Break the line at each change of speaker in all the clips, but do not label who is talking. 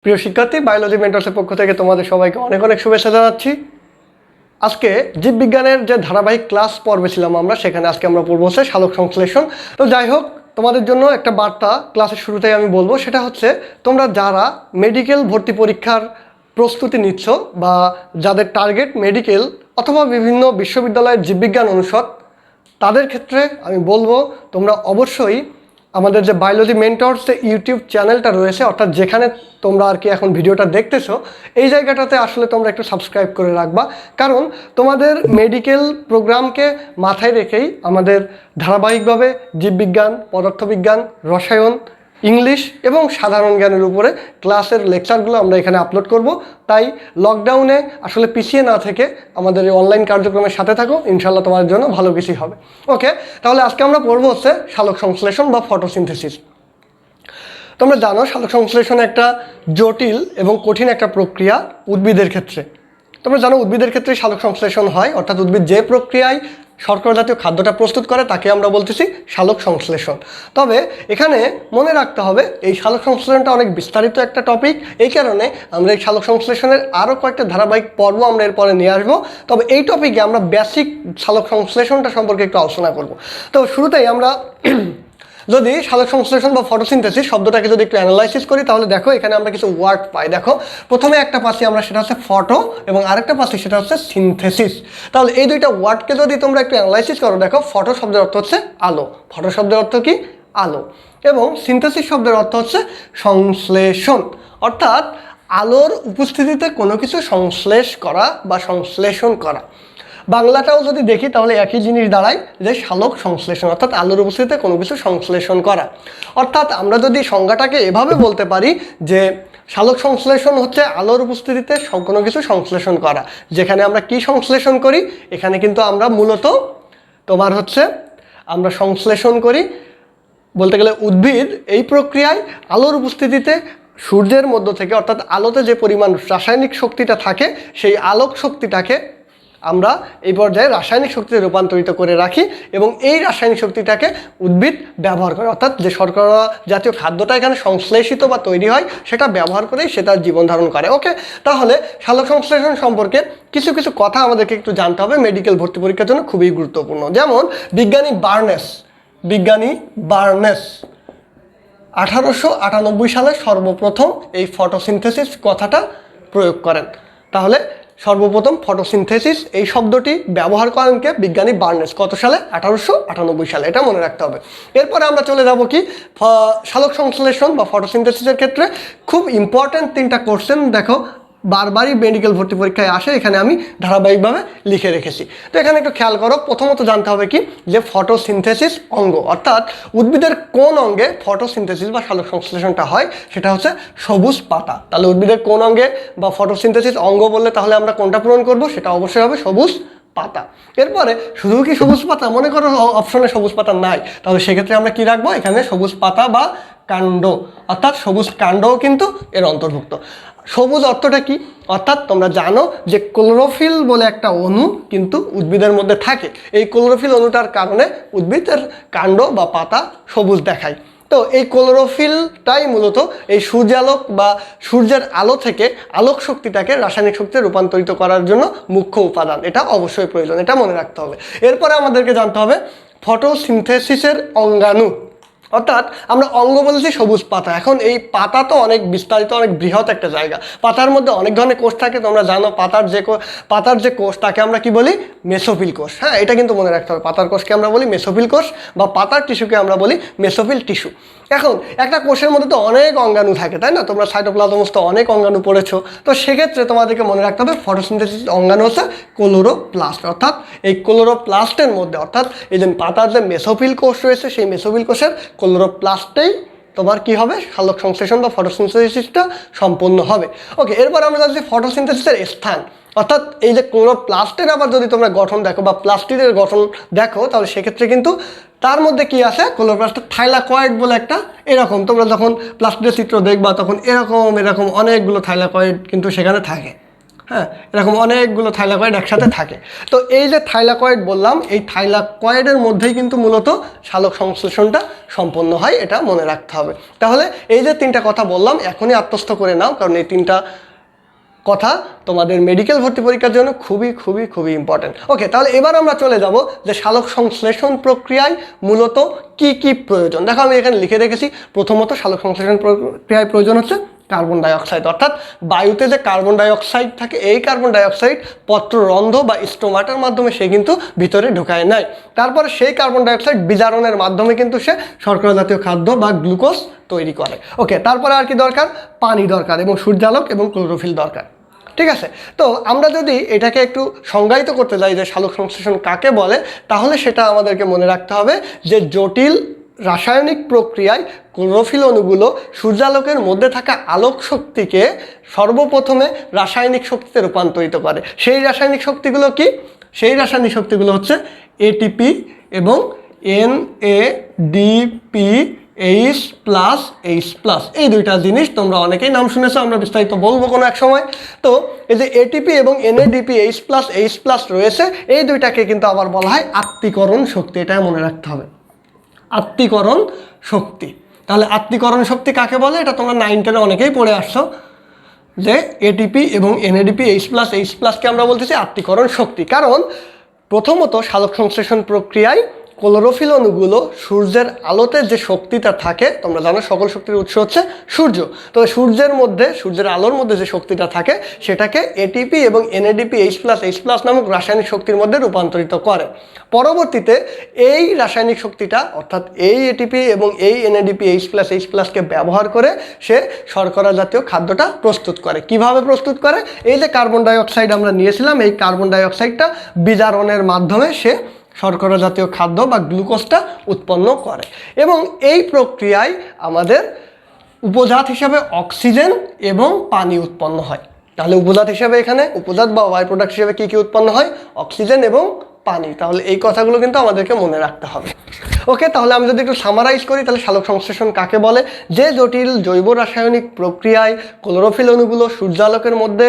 প্রিয় শিক্ষার্থী, বায়োলজি মেন্টরসের পক্ষ থেকে তোমাদের সবাইকে অনেক অনেক শুভেচ্ছা জানাচ্ছি। আজকে জীববিজ্ঞানের যে ধারাবাহিক ক্লাস পর্বে ছিলাম আমরা, সেখানে আজকে আমরা পড়বো হচ্ছে সালোক সংশ্লেষণ। তো যাই হোক, তোমাদের জন্য একটা বার্তা ক্লাসের শুরুতেই আমি বলবো, সেটা হচ্ছে তোমরা যারা মেডিকেল ভর্তি পরীক্ষার প্রস্তুতি নিচ্ছ বা যাদের টার্গেট মেডিকেল অথবা বিভিন্ন বিশ্ববিদ্যালয়ের জীববিজ্ঞান অনুষদ, তাদের ক্ষেত্রে আমি বলবো তোমরা অবশ্যই আমাদের যে বায়োলজি মেন্টরস যে ইউটিউব চ্যানেলটা রয়েছে, অর্থাৎ যেখানে তোমরা আর কি এখন ভিডিওটা দেখতেছো, এই জায়গাটাতে আসলে তোমরা একটু সাবস্ক্রাইব করে রাখবা। কারণ তোমাদের মেডিকেল প্রোগ্রামকে মাথায় রেখেই আমাদের ধারাবাহিকভাবে জীববিজ্ঞান, পদার্থবিজ্ঞান, রসায়ন, ইংলিশ এবং সাধারণ জ্ঞানের উপরে ক্লাসের লেকচারগুলো আমরা এখানে আপলোড করব। তাই লকডাউনে আসলে পিছিয়ে না থেকে আমাদের এই অনলাইন কার্যক্রমের সাথে থাকো, ইনশাল্লাহ তোমার জন্য ভালো কিছুই হবে। ওকে, তাহলে আজকে আমরা পড়বো হচ্ছে সালোক সংশ্লেষণ বা ফটোসিনথেসিস। তোমরা জানো সালোক সংশ্লেষণ একটা জটিল এবং কঠিন একটা প্রক্রিয়া উদ্ভিদের ক্ষেত্রে। তোমরা জানো উদ্ভিদের ক্ষেত্রে সালোক সংশ্লেষণ হয়, অর্থাৎ উদ্ভিদ যে প্রক্রিয়ায় শর্করা জাতীয় খাদ্যটা প্রস্তুত করে তাকে আমরা বলতেছি সালোক সংশ্লেষণ। তবে এখানে মনে রাখতে হবে এই সালোক সংশ্লেষণটা অনেক বিস্তারিত একটা টপিক, এই কারণে আমরা এই সালোক সংশ্লেষণের আরও কয়েকটা ধারাবাহিক পর্ব আমরা এরপরে নিয়ে আসবো। তবে এই টপিকে আমরা বেসিক সালোক সংশ্লেষণটা সম্পর্কে একটু আলোচনা করব। তো শুরুতেই আমরা যদি সালোক সংশ্লেষণ বা ফটোসিনথেসিস শব্দটাকে যদি একটু অ্যানালাইসিস করি, তাহলে দেখো এখানে আমরা কিছু ওয়ার্ড পাই। দেখো প্রথমে একটা পাচ্ছি আমরা, সেটা হচ্ছে ফটো, এবং আরেকটা পাচ্ছি সেটা হচ্ছে সিনথেসিস। তাহলে এই দুইটা ওয়ার্ডকে যদি তোমরা একটু অ্যানালাইসিস করো, দেখো ফটো শব্দের অর্থ হচ্ছে আলো, ফটো শব্দের অর্থ কি আলো, এবং সিনথেসিস শব্দের অর্থ হচ্ছে সংশ্লেষণ, অর্থাৎ আলোর উপস্থিতিতে কোনো কিছু সংশ্লেষ করা বা সংশ্লেষণ করা। বাংলাটাও যদি দেখি তাহলে একই জিনিস দাঁড়ায় যে সালোক সংশ্লেষণ, অর্থাৎ আলোর উপস্থিতিতে কোনো কিছু সংশ্লেষণ করা। অর্থাৎ আমরা যদি সংজ্ঞাটাকে এভাবে বলতে পারি যে সালোক সংশ্লেষণ হচ্ছে আলোর উপস্থিতিতে কোনো কিছু সংশ্লেষণ করা। যেখানে আমরা কি সংশ্লেষণ করি, এখানে কিন্তু আমরা মূলত তোমার হচ্ছে আমরা সংশ্লেষণ করি বলতে গেলে উদ্ভিদ এই প্রক্রিয়ায় আলোর উপস্থিতিতে সূর্যের মধ্য থেকে, অর্থাৎ আলোতে যে পরিমাণ রাসায়নিক শক্তিটা থাকে সেই আলোক শক্তিটাকে আমরা এই পর্যায়ে রাসায়নিক শক্তিতে রূপান্তরিত করে রাখি, এবং এই রাসায়নিক শক্তিটাকে উদ্ভিদ ব্যবহার করে, অর্থাৎ যে শর্করা জাতীয় খাদ্যটা এখানে সংশ্লেষিত বা তৈরি হয় সেটা ব্যবহার করেই সে তার জীবন ধারণ করে। ওকে, তাহলে সালোক সংশ্লেষণ সম্পর্কে কিছু কিছু কথা আমাদেরকে একটু জানতে হবে, মেডিকেল ভর্তি পরীক্ষার জন্য খুবই গুরুত্বপূর্ণ। যেমন বিজ্ঞানী বার্নেস 1898 সালে সর্বপ্রথম এই ফটোসিনথেসিস কথাটা প্রয়োগ করেন। তাহলে সর্বপ্রথম ফটোসিনথেসিস এই শব্দটি ব্যবহার করেন কে? বিজ্ঞানী বার্নেস। কত সালে? 1898 সালে, এটা মনে রাখতে হবে। এরপরে আমরা চলে যাব কি সালোক সংশ্লেষণ বা ফটোসিনথেসিসের ক্ষেত্রে খুব ইম্পর্ট্যান্ট 3টা কোশ্চেন দেখো বারবারই মেডিকেল ভর্তি পরীক্ষায় আসে, এখানে আমি ধারাবাহিকভাবে লিখে রেখেছি। তো এখানে একটু খেয়াল করো, প্রথমত জানতে হবে কি যে ফটোসিনথেসিস অঙ্গ, অর্থাৎ উদ্ভিদের কোন অঙ্গে ফটোসিনথেসিস বা সালোক সংশ্লেষণটা হয়, সেটা হচ্ছে সবুজ পাতা। তাহলে উদ্ভিদের কোন অঙ্গে বা ফটোসিনথেসিস অঙ্গ বললে তাহলে আমরা কোনটা পূরণ করব? সেটা অবশ্যই হবে সবুজ পাতা। এরপরে শুধু কি সবুজ পাতা? মনে করো অপশনে সবুজ পাতা নাই, তাহলে সেক্ষেত্রে আমরা কি রাখবো? এখানে সবুজ পাতা বা কাণ্ড, অর্থাৎ সবুজ কাণ্ডও কিন্তু এর অন্তর্ভুক্ত। সবুজ অর্থটা কি? অর্থাৎ তোমরা জানো যে ক্লোরোফিল বলে একটা অণু কিন্তু উদ্ভিদের মধ্যে থাকে, এই ক্লোরোফিল অণুটার কারণে উদ্ভিদের কাণ্ড বা পাতা সবুজ দেখায়। তো এই ক্লোরোফিলটাই মূলত এই সূর্যালোক বা সূর্যের আলো থেকে আলোক শক্তিটাকে রাসায়নিক শক্তিতে রূপান্তরিত করার জন্য মুখ্য উপাদান, এটা অবশ্যই প্রয়োজন, এটা মনে রাখতে হবে। এরপরে আমাদেরকে জানতে হবে ফটোসিনথেসিসের অঙ্গাণু, অর্থাৎ আমরা অঙ্গ বলেছি সবুজ পাতা। এখন এই পাতা তো অনেক বিস্তারিত, অনেক বৃহৎ একটা জায়গা, পাতার মধ্যে অনেক ধরনের কোষ থাকে। তোমরা জানো পাতার যে কোষ তাকে আমরা কি বলি? মেসোফিল কোষ। হ্যাঁ, এটা কিন্তু মনে রাখতে হবে, পাতার কোষকে আমরা বলি মেসোফিল কোষ, বা পাতার টিস্যুকে আমরা বলি মেসোফিল টিস্যু। এখন একটা কোষের মধ্যে তো অনেক অঙ্গাণু থাকে, তাই না? তোমরা সাইটোপ্লাজমস তো অনেক অঙ্গাণু পড়েছো, তো সেক্ষেত্রে তোমাদেরকে মনে রাখতে হবে ফটোসিনথেসিস অঙ্গাণু হচ্ছে ক্লোরোপ্লাস্ট, অর্থাৎ এই ক্লোরোপ্লাস্টের মধ্যে, অর্থাৎ এই যে পাতার যে মেসোফিল কোষ রয়েছে সেই মেসোফিল কোষের ক্লোরোপ্লাস্টেই তোমার কি হবে? সালোক সংশ্লেষণ বা ফটোসিনথেসিসটা সম্পন্ন হবে। ওকে, এরপর আমরা যাচ্ছি ফটোসিনথেসিসের স্থান, অর্থাৎ এই যে ক্লোরোপ্লাস্টের আবার যদি তোমরা গঠন দেখো বা প্লাস্টিডের গঠন দেখো, তাহলে সেক্ষেত্রে কিন্তু তার মধ্যে কি আছে? ক্লোরোপ্লাস্টের থাইলাকয়েড বলে একটা, এরকম তোমরা যখন প্লাস্টিডের চিত্র দেখবা তখন এরকম অনেকগুলো থাইলাকয়েড কিন্তু সেখানে থাকে। হ্যাঁ, এরকম অনেকগুলো থাইলাকয়েড একসাথে থাকে। তো এই যে থাইলাকয়েড বললাম, এই থাইলাকয়েডের মধ্যেই কিন্তু মূলত সালোক সংশ্লেষণটা সম্পন্ন হয়, এটা মনে রাখতে হবে। তাহলে এই যে তিনটা কথা বললাম এখনই আত্মস্থ করে নাও, কারণ এই তিনটা কথা তোমাদের মেডিকেল ভর্তি পরীক্ষার জন্য খুবই খুবই খুবই ইম্পর্টেন্ট। ওকে, তাহলে এবার আমরা চলে যাব যে সালোক সংশ্লেষণ প্রক্রিয়ায় মূলত কি কি প্রয়োজন। দেখো আমি এখানে লিখে রেখেছি, প্রথমত সালোক সংশ্লেষণ প্রক্রিয়ায় প্রয়োজন হচ্ছে কার্বন ডাইঅক্সাইড, অর্থাৎ বায়ুতে যে কার্বন ডাইঅক্সাইড থাকে এই কার্বন ডাইঅক্সাইড পত্ররন্ধ্র বা স্টোমাটার মাধ্যমে সে কিন্তু ভিতরে ঢুকায় নেয়। তারপরে সেই কার্বন ডাইঅক্সাইড বিজারণের মাধ্যমে কিন্তু সে শর্করা জাতীয় খাদ্য বা গ্লুকোজ তৈরি করে। ওকে, তারপরে আর কি দরকার? পানি দরকার এবং সূর্যালোক এবং ক্লোরোফিল দরকার। ঠিক আছে, তো আমরা যদি এটাকে একটু সংজ্ঞায়িত করতে যাই যে সালোক সংশ্লেষণ কাকে বলে, তাহলে সেটা আমাদেরকে মনে রাখতে হবে যে জটিল রাসায়নিক প্রক্রিয়ায় ক্লোরোফিল অণুগুলো সূর্যালোকের মধ্যে থাকা আলোক শক্তিকে সর্বপ্রথমে রাসায়নিক শক্তিতে রূপান্তরিত করে। সেই রাসায়নিক শক্তিগুলো কি? সেই রাসায়নিক শক্তিগুলো হচ্ছে এটিপি এবং NADP H+H+, এই দুইটা জিনিস তোমরা অনেকেই নাম শুনেছো, আমরা বিস্তারিত বলবো কোনো এক সময়। তো এই যে এটিপি এবং NADP H+H+ রয়েছে, এই দুইটাকে কিন্তু আবার বলা হয় আত্তীকরণ শক্তি, এটা মনে রাখতে হবে, আত্তীকরণ শক্তি। তাহলে আত্তীকরণ শক্তি কাকে বলে? এটা তোমরা 9-10 অনেকেই পড়ে আসছো যে এটিপি এবং NADP H+H+কে আমরা বলতেছি আত্তীকরণ শক্তি। কারণ প্রথমত সালোক সংশ্লেষণ প্রক্রিয়ায় ক্লোরোফিল অণুগুলো সূর্যের আলোতে যে শক্তিটা থাকে, তোমরা জানো সকল শক্তির উৎস হচ্ছে সূর্য, তো সূর্যের আলোর মধ্যে যে শক্তিটা থাকে সেটাকে এটিপি এবং NADP H+H+ নামক রাসায়নিক শক্তির মধ্যে রূপান্তরিত করে। পরবর্তীতে এই রাসায়নিক শক্তিটা অর্থাৎ এই এটিপি এবং এই NADP H+H+কে ব্যবহার করে সে শর্করা জাতীয় খাদ্যটা প্রস্তুত করে। কিভাবে প্রস্তুত করে? এই যে কার্বন ডাইঅক্সাইড আমরা নিয়েছিলাম, এই কার্বন ডাইঅক্সাইডটা বিজারণের মাধ্যমে সে শর্করা জাতীয় খাদ্য বা গ্লুকোজটা উৎপন্ন করে। এবং এই প্রক্রিয়ায় আমাদের উপজাত হিসাবে অক্সিজেন এবং পানি উৎপন্ন হয়। তাহলে উপজাত হিসাবে এখানে উপজাত বা বাই প্রোডাক্ট হিসেবে কী কী উৎপন্ন হয়? অক্সিজেন এবং পানি। তাহলে এই কথাগুলো কিন্তু আমাদেরকে মনে রাখতে হবে। ওকে, তাহলে আমি যদি একটু সামারাইজ করি, তাহলে সালোক সংশ্লেষণ কাকে বলে? যে জটিল জৈব রাসায়নিক প্রক্রিয়ায় ক্লোরোফিল অণুগুলো সূর্যালোকের মধ্যে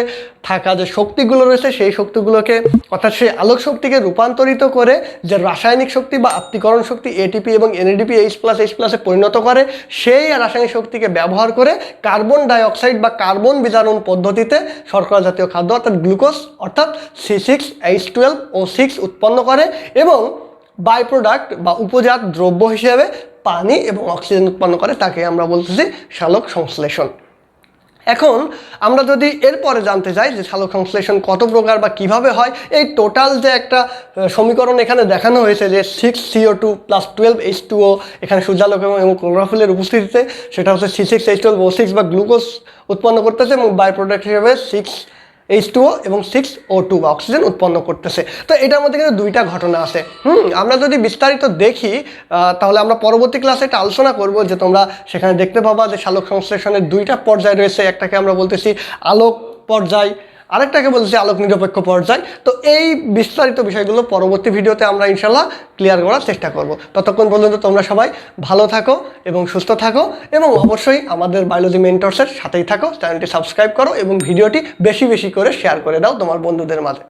থাকা যে শক্তিগুলো রয়েছে সেই শক্তিগুলোকে অর্থাৎ সেই আলোক শক্তিকে রূপান্তরিত করে যে রাসায়নিক শক্তি বা আত্তীকরণ শক্তি এটিপি এবং NADP H+H+-এ পরিণত করে, সেই রাসায়নিক শক্তিকে ব্যবহার করে কার্বন ডাইঅক্সাইড বা কার্বন বিজারণ পদ্ধতিতে শর্করা জাতীয় খাদ্য অর্থাৎ গ্লুকোজ অর্থাৎ C6H12O6 উৎপন্ন করে এবং বাই প্রোডাক্ট বা উপজাত দ্রব্য হিসেবে পানি এবং অক্সিজেন উৎপন্ন করে। তাকে আমরা বলতেছি সালোক সংশ্লেষণ। এখন আমরা যদি এরপরে জানতে চাই যে সালোক সংশ্লেষণ কত প্রকার বা কিভাবে হয়, এই টোটাল যে একটা সমীকরণ এখানে দেখানো হয়েছে যে 6CO2 + 12H2O এখানে সূর্যালোক এবং ক্লোরোফিলের উপস্থিতিতে, সেটা হচ্ছে C6H12O6 বা গ্লুকোজ উৎপন্ন করতেছে এবং বাই প্রোডাক্ট হিসেবে 6H2O এবং 6O2 বা অক্সিজেন উৎপন্ন করতেছে। তো এটার মধ্যে কিন্তু দুইটা ঘটনা আছে। আমরা যদি বিস্তারিত দেখি তাহলে আমরা পরবর্তী ক্লাসে এটা আলোচনা করব, যে তোমরা সেখানে দেখতে পাবা যে সালোক সংশ্লেষণের দুইটা পর্যায় রয়েছে। একটাকে আমরা বলতেছি আলোক পর্যায়, আরেকটাকে বলতেছি আলোক নিরপেক্ষ পর্যায়। তো এই বিস্তারিত বিষয়গুলো পরবর্তী ভিডিওতে আমরা ইনশাল্লাহ ক্লিয়ার করার চেষ্টা করব। ততক্ষণ পর্যন্ত তোমরা সবাই ভালো থাকো এবং সুস্থ থাকো এবং অবশ্যই আমাদের বায়োলজি মেন্টরসের সাথেই থাকো। চ্যানেলটি সাবস্ক্রাইব করো এবং ভিডিওটি বেশি বেশি করে শেয়ার করে দাও তোমার বন্ধুদের মাঝে।